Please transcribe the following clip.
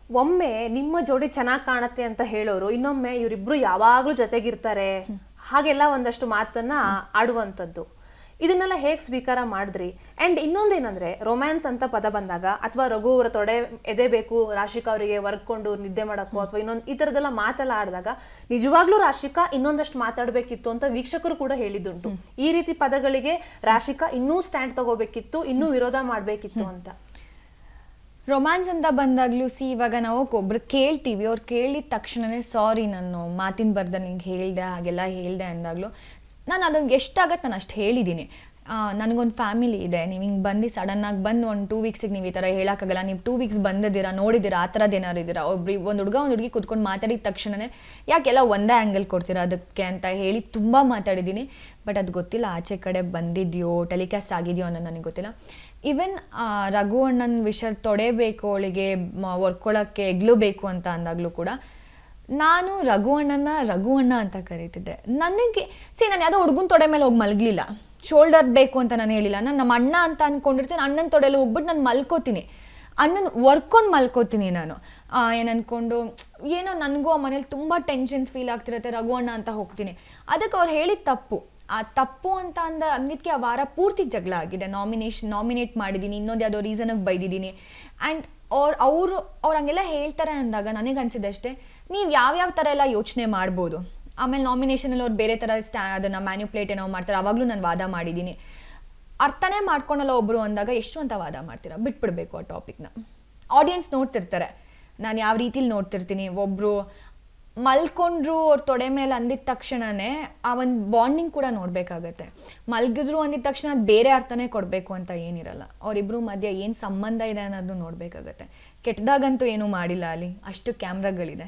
ಒಮ್ಮೆ ನಿಮ್ಮ ಜೋಡಿ ಚೆನ್ನಾಗಿ ಕಾಣತ್ತೆ ಅಂತ ಹೇಳೋರು ಇನ್ನೊಮ್ಮೆ ಇವರಿಬ್ರು ಯಾವಾಗ್ಲೂ ಜೊತೆಗಿರ್ತಾರೆ ಹಾಗೆಲ್ಲ ಒಂದಷ್ಟು ಮಾತನ್ನ ಆಡುವಂಥದ್ದು. ಇದನ್ನೆಲ್ಲ ಹೇಗೆ ಸ್ವೀಕಾರ ಮಾಡಿದ್ರಿ? ಅಂಡ್ ಇನ್ನೊಂದೇನಂದ್ರೆ ರೊಮ್ಯಾನ್ಸ್ ಅಂತ ಪದ ಬಂದಾಗ ಅಥವಾ ರಘು ಅವರ ತೊಡೆ ಎದೆಬೇಕು ರಾಶಿಕಾ ಅವರಿಗೆ ವರ್ಕೊಂಡು ನಿದ್ದೆ ಮಾಡಕ್ಕೋ ಅಥವಾ ಇನ್ನೊಂದು ಈ ತರದೆಲ್ಲ ಮಾತೆಲ್ಲ ಆಡಿದಾಗ ನಿಜವಾಗ್ಲೂ ರಾಶಿಕಾ ಇನ್ನೊಂದಷ್ಟು ಮಾತಾಡ್ಬೇಕಿತ್ತು ಅಂತ ವೀಕ್ಷಕರು ಕೂಡ ಹೇಳಿದ್ದುಂಟು. ಈ ರೀತಿ ಪದಗಳಿಗೆ ರಾಶಿಕಾ ಇನ್ನೂ ಸ್ಟ್ಯಾಂಡ್ ತಗೋಬೇಕಿತ್ತು, ಇನ್ನೂ ವಿರೋಧ ಮಾಡ್ಬೇಕಿತ್ತು ಅಂತ. ರೊಮ್ಯಾನ್ಸ್ ಅಂತ ಬಂದಾಗ್ಲೂ ಇವಾಗ ನಾವು ಒಬ್ರು ಕೇಳ್ತೀವಿ, ಅವ್ರು ಕೇಳಿದ ತಕ್ಷಣನೇ ಸಾರಿ ನಾನು ಮಾತಿನ ಬರ್ದ ನಿಂಗೆ ಹೇಳ್ದೆ ಹಾಗೆಲ್ಲ ಹೇಳ್ದೆ ಅಂದಾಗ್ಲೂ ನಾನು ಅದನ್ನು ಎಷ್ಟಾಗತ್ತೆ ನಾನು ಅಷ್ಟು ಹೇಳಿದ್ದೀನಿ. ನನಗೊಂದು ಫ್ಯಾಮಿಲಿ ಇದೆ, ನೀವು ಹಿಂಗೆ ಬಂದು ಸಡನ್ನಾಗಿ ಬಂದು ಒಂದು 2 ವೀಕ್ಸಿಗೆ ನೀವು ಈ ಥರ ಹೇಳೋಕ್ಕಾಗಲ್ಲ, ನೀವು 2 ವೀಕ್ಸ್ ಬಂದಿದ್ದೀರಾ ನೋಡಿದ್ದೀರಾ ಆ ಥರದ್ದು ಏನಾರು ಇದ್ದೀರಾ, ಒಂದು ಹುಡುಗಿ ಕೂತ್ಕೊಂಡು ಮಾತಾಡಿದ ತಕ್ಷಣವೇ ಯಾಕೆಲ್ಲ ಒಂದೇ ಆ್ಯಂಗಲ್ ಕೊಡ್ತೀರಾ ಅದಕ್ಕೆ ಅಂತ ಹೇಳಿ ತುಂಬ ಮಾತಾಡಿದ್ದೀನಿ. ಬಟ್ ಅದು ಗೊತ್ತಿಲ್ಲ ಆಚೆ ಕಡೆ ಬಂದಿದೆಯೋ ಟೆಲಿಕಾಸ್ಟ್ ಆಗಿದೆಯೋ ಅನ್ನೋ ನನಗೆ ಗೊತ್ತಿಲ್ಲ. ಈವನ್ ರಘು ಅಣ್ಣನ ವಿಷಯ ತೊಡೆಬೇಕು ಅವಳಿಗೆ ಒರ್ಕೊಳ್ಳೋಕ್ಕೆ ಎಗ್ಲು ಬೇಕು ಅಂತ ಅಂದಾಗಲೂ ಕೂಡ ನಾನು ರಘು ಅಣ್ಣ ಅಂತ ಕರೀತಿದ್ದೆ. ನನಗೆ ನಾನು ಯಾವುದೋ ಹುಡುಗನ ತೊಡೆ ಮೇಲೆ ಹೋಗಿ ಮಲಗಲಿಲ್ಲ, ಶೋಲ್ಡರ್ ಬೇಕು ಅಂತ ನಾನು ಹೇಳಿಲ್ಲ. ನಾನು ನಮ್ಮ ಅಣ್ಣ ಅಂತ ಅಂದ್ಕೊಂಡಿರ್ತೀನಿ, ಅಣ್ಣನ ತೊಡೆಯಲ್ಲಿ ಹೋಗ್ಬಿಟ್ಟು ನಾನು ಮಲ್ಕೋತೀನಿ, ಅಣ್ಣನ ವರ್ಕೊಂಡು ಮಲ್ಕೋತೀನಿ. ನಾನು ಏನಂದ್ಕೊಂಡು ಏನೋ ನನಗೂ ಆ ಮನೇಲಿ ತುಂಬ ಟೆನ್ಷನ್ಸ್ ಫೀಲ್ ಆಗ್ತಿರುತ್ತೆ, ರಘು ಅಣ್ಣ ಅಂತ ಹೋಗ್ತೀನಿ. ಅದಕ್ಕೆ ಅವ್ರು ಹೇಳಿದ ತಪ್ಪು, ಆ ತಪ್ಪು ಅಂತ ಅಂದಿದ್ದಕ್ಕೆ ಆ ವಾರ ಪೂರ್ತಿ ಜಗಳ ಆಗಿದೆ. ನಾಮಿನೇಟ್ ಮಾಡಿದ್ದೀನಿ, ಇನ್ನೊಂದು ಯಾವುದೋ ರೀಸನಿಗೆ ಬೈದಿದ್ದೀನಿ. ಆ್ಯಂಡ್ ಅವ್ರು ಹಂಗೆಲ್ಲ ಹೇಳ್ತಾರೆ ಅಂದಾಗ ನನಗೆ ಅನಿಸಿದಷ್ಟೇ ನೀವು ಯಾವ್ಯಾವ ಥರ ಎಲ್ಲ ಯೋಚನೆ ಮಾಡ್ಬೋದು. ಆಮೇಲೆ ನಾಮಿನೇಷನಲ್ಲಿ ಅವ್ರು ಬೇರೆ ಥರ ಅದನ್ನು ಮ್ಯಾನ್ಯುಪ್ಲೇಟ್ ಏನೋ ಮಾಡ್ತಾರೆ, ಆವಾಗಲೂ ನಾನು ವಾದ ಮಾಡಿದ್ದೀನಿ. ಅರ್ಥನೇ ಮಾಡ್ಕೊಳಲ್ಲ ಒಬ್ಬರು ಅಂದಾಗ ಎಷ್ಟು ಅಂತ ವಾದ ಮಾಡ್ತೀರಾ, ಬಿಟ್ಬಿಡ್ಬೇಕು ಆ ಟಾಪಿಕ್ನ. ಆಡಿಯನ್ಸ್ ನೋಡ್ತಿರ್ತಾರೆ, ನಾನು ಯಾವ ರೀತಿಲಿ ನೋಡ್ತಿರ್ತೀನಿ. ಒಬ್ಬರು ಮಲ್ಕೊಂಡ್ರು ಅವ್ರ ತೊಡೆ ಮೇಲೆ ಅಂದಿದ ತಕ್ಷಣವೇ ಆ ಒಂದು ಬಾಂಡಿಂಗ್ ಕೂಡ ನೋಡಬೇಕಾಗತ್ತೆ. ಮಲ್ಗಿದ್ರು ಅಂದಿದ ತಕ್ಷಣ ಅದು ಬೇರೆ ಅರ್ಥನೇ ಕೊಡಬೇಕು ಅಂತ ಏನಿರಲ್ಲ. ಅವರಿಬ್ಬರು ಮಧ್ಯೆ ಏನು ಸಂಬಂಧ ಇದೆ ಅನ್ನೋದು ನೋಡಬೇಕಾಗತ್ತೆ. ಕೆಟ್ಟದಾಗಂತೂ ಏನೂ ಮಾಡಿಲ್ಲ ಅಲ್ಲಿ, ಅಷ್ಟು ಕ್ಯಾಮ್ರಾಗಳಿದೆ.